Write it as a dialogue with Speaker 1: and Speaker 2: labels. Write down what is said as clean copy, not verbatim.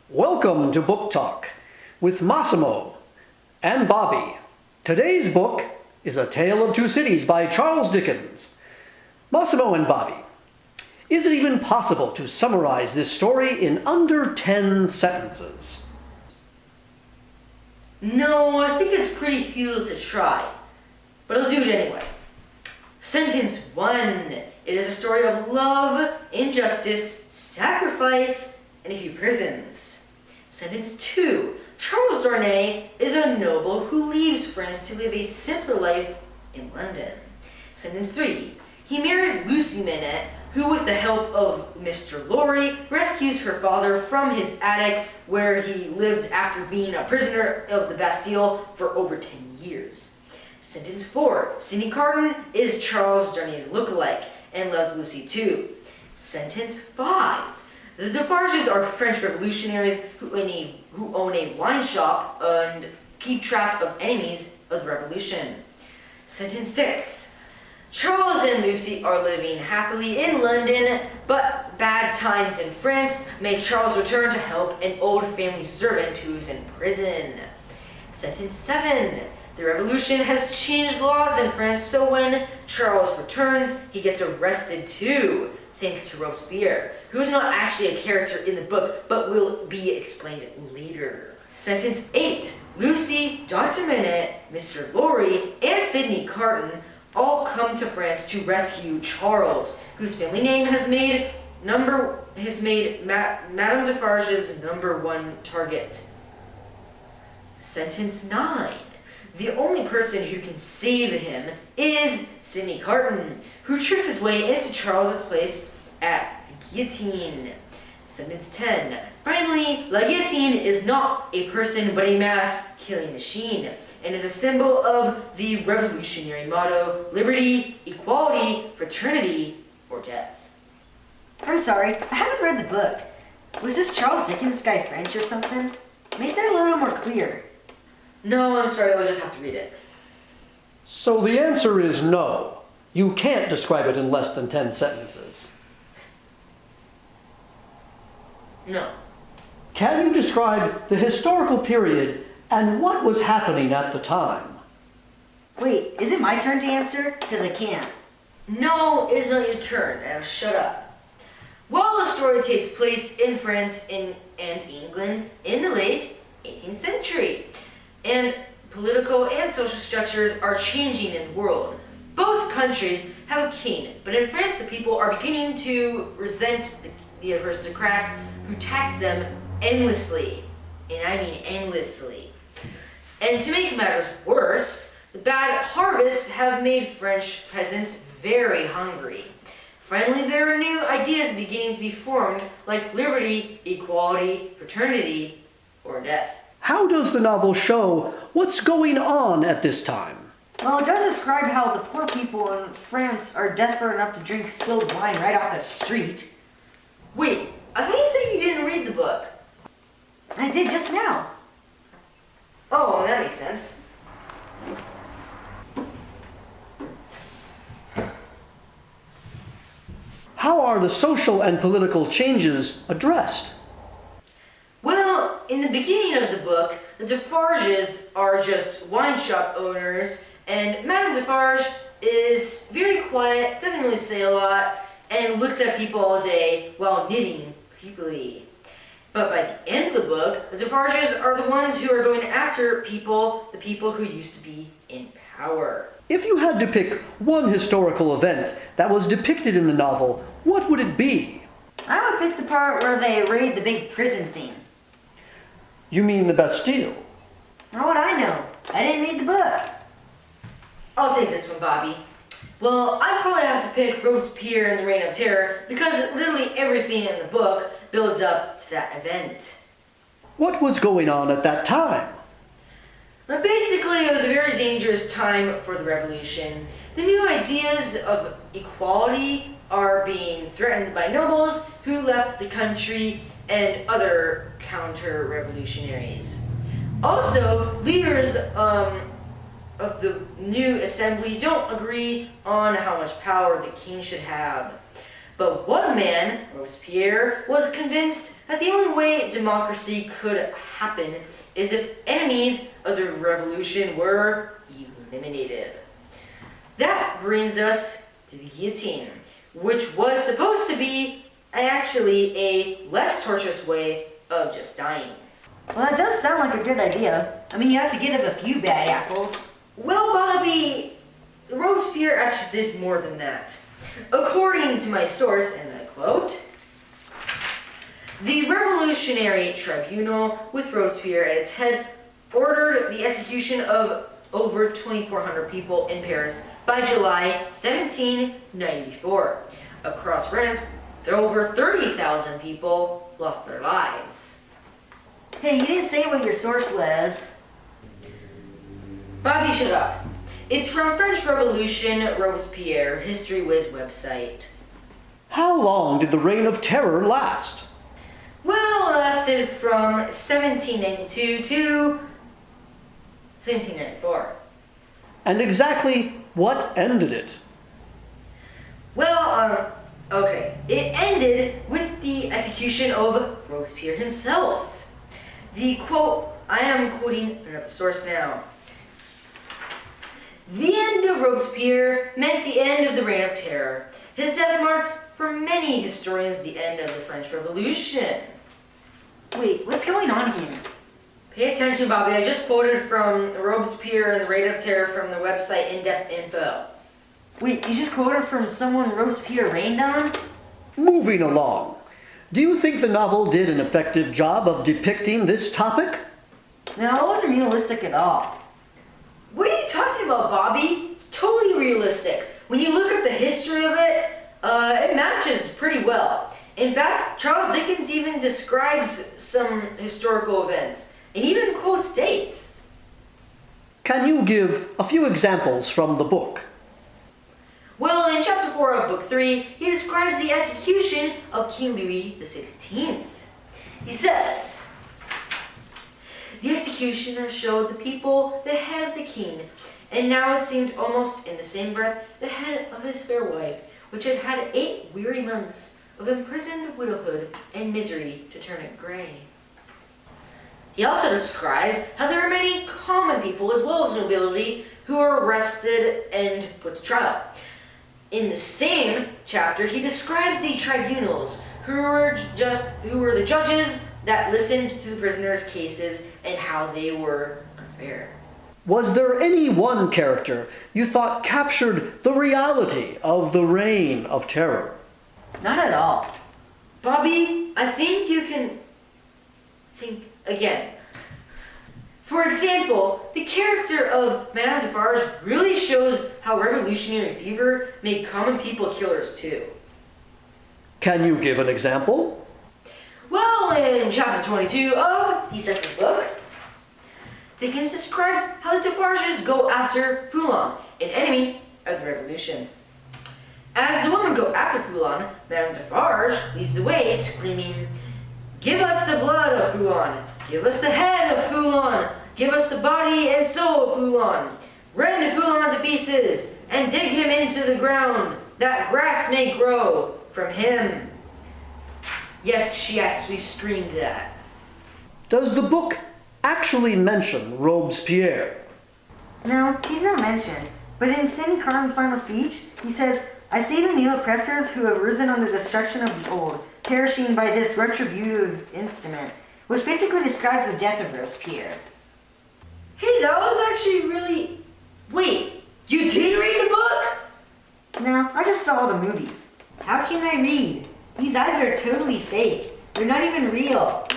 Speaker 1: Welcome to Book Talk with Massimo and Bobby. Today's book is A Tale of Two Cities by Charles Dickens. Massimo and Bobby, is it even possible to summarize this story in under 10 sentences?
Speaker 2: No, I think it's pretty futile to try, but I'll do it anyway. Sentence 1. It is a story of love, injustice, sacrifice, and a few prisons. Sentence 2. Charles Darnay is a noble who leaves France to live a simpler life in London. Sentence 3. He marries Lucy Manette, who with the help of Mr. Lorry rescues her father from his attic where he lived after being a prisoner of the Bastille for over 10 years. Sentence 4. Sidney Carton is Charles Darnay's lookalike and loves Lucy too. Sentence 5. The Defarges are French revolutionaries who own a wine shop and keep track of enemies of the revolution. Sentence 6. Charles and Lucy are living happily in London, but bad times in France make Charles return to help an old family servant who's in prison. Sentence 7. The revolution has changed laws in France, so when Charles returns, he gets arrested too, thanks to Robespierre, who is not actually a character in the book, but will be explained later. Sentence 8. Lucy, Dr. Manette, Mr. Lorry, and Sidney Carton all come to France to rescue Charles, whose family name has made Madame Defarge's #1 target. Sentence 9. The only person who can save him is Sidney Carton, who tricks his way into Charles's place at the guillotine. Sentence 10. Finally, La Guillotine is not a person but a mass killing machine, and is a symbol of the revolutionary motto, liberty, equality, fraternity, or death.
Speaker 3: I'm sorry, I haven't read the book. Was this Charles Dickens guy French or something? Make that a little more clear.
Speaker 2: No, I'm sorry, I'll just have to read it.
Speaker 1: So the answer is no. You can't describe it in less than 10 sentences.
Speaker 2: No.
Speaker 1: Can you describe the historical period and what was happening at the time?
Speaker 3: Wait, is it my turn to answer? Because I can't.
Speaker 2: No, it's not your turn. Now shut up. Well, the story takes place in France and England in the late 18th century. And political and social structures are changing in the world. Both countries have a king, but in France the people are beginning to resent the aristocrats who tax them endlessly. And I mean endlessly. And to make matters worse, the bad harvests have made French peasants very hungry. Finally, there are new ideas beginning to be formed, like liberty, equality, fraternity, or death.
Speaker 1: How does the novel show what's going on at this time?
Speaker 3: Well, it does describe how the poor people in France are desperate enough to drink spilled wine right off the street.
Speaker 2: Wait, I thought you said you didn't read the book.
Speaker 3: I did just now.
Speaker 2: Oh, well, that makes sense.
Speaker 1: How are the social and political changes addressed?
Speaker 2: Well, in the beginning of the book, the Defarges are just wine shop owners, and Madame Defarge is very quiet, doesn't really say a lot, and looks at people all day while knitting creepily. But by the end of the book, the Defarges are the ones who are going after the people who used to be in power.
Speaker 1: If you had to pick one historical event that was depicted in the novel, what would it be?
Speaker 3: I would pick the part where they raid the big prison thing.
Speaker 1: You mean the Bastille?
Speaker 3: For what I know, I didn't read the book.
Speaker 2: I'll take this one, Bobby. Well, I'd probably have to pick Robespierre and the Reign of Terror, because literally everything in the book builds up to that event.
Speaker 1: What was going on at that time?
Speaker 2: But basically, it was a very dangerous time for the revolution. The new ideas of equality are being threatened by nobles who left the country and other counter-revolutionaries. Also, leaders of the new assembly don't agree on how much power the king should have. But one man, Robespierre, was convinced that the only way democracy could happen is if enemies of the revolution were eliminated. That brings us to the guillotine, which was supposed to be actually a less torturous way of just dying.
Speaker 3: Well, that does sound like a good idea. I mean, you have to get up a few bad apples.
Speaker 2: Well, Bobby, Robespierre actually did more than that. According to my source, and I quote, "The Revolutionary Tribunal, with Robespierre at its head, ordered the execution of over 2,400 people in Paris by July 1794. Across France, over 30,000 people lost their lives."
Speaker 3: Hey, you didn't say what your source was.
Speaker 2: Bobby, shut up. It's from French Revolution Robespierre History Whiz website.
Speaker 1: How long did the Reign of Terror last?
Speaker 2: Well, it lasted from 1792 to 1794.
Speaker 1: And exactly what ended it?
Speaker 2: Well, okay. It ended with the execution of Robespierre himself. The quote, I am quoting another source now. "The end of Robespierre meant the end of the Reign of Terror. His death marks for many historians the end of the French Revolution."
Speaker 3: Wait, what's going on here?
Speaker 2: Pay attention, Bobby. I just quoted from Robespierre and the Reign of Terror from the website In-Depth Info.
Speaker 3: Wait, you just quoted from someone Robespierre reigned on?
Speaker 1: Moving along. Do you think the novel did an effective job of depicting this topic?
Speaker 3: No, it wasn't realistic at all.
Speaker 2: What are you talking about, Bobby? It's totally realistic. When you look up the history of it, it matches pretty well. In fact, Charles Dickens even describes some historical events, and even quotes dates. Can you give a few examples from the book? Well, in chapter 4 of book 3, he describes the execution of King Louis XVI. He says, "The executioner showed the people the head of the king, and now it seemed almost in the same breath the head of his fair wife, which had had 8 weary months of imprisoned widowhood and misery to turn it gray." He also describes how there are many common people as well as nobility who are arrested and put to trial. In the same chapter, he describes the tribunals, who were the judges that listened to the prisoners' cases and how they were unfair. Was there any one character you thought captured the reality of the Reign of Terror?
Speaker 3: Not at all.
Speaker 2: Bobby, I think you can think again. For example, the character of Madame Defarge really shows how revolutionary fever made common people killers too.
Speaker 1: Can you give an example?
Speaker 2: Well, in chapter 22 of the second book, Dickens describes how the Defarges go after Foulon, an enemy of the revolution. As the women go after Foulon, Madame Defarge leads the way, screaming, "Give us the blood of Foulon! Give us the head of Foulon! Give us the body and soul of Foulon! Rend Foulon to pieces, and dig him into the ground, that grass may grow from him." Yes, she actually screamed that.
Speaker 1: Does the book actually mention Robespierre?
Speaker 3: No, he's not mentioned. But in Sandy Carton's final speech, he says, "I see the new oppressors who have risen on the destruction of the old, perishing by this retributive instrument," which basically describes the death of Robespierre.
Speaker 2: Hey, that was actually really... Wait, you did read the book?
Speaker 3: No, I just saw the movies. How can I read? These eyes are totally fake. They're not even real.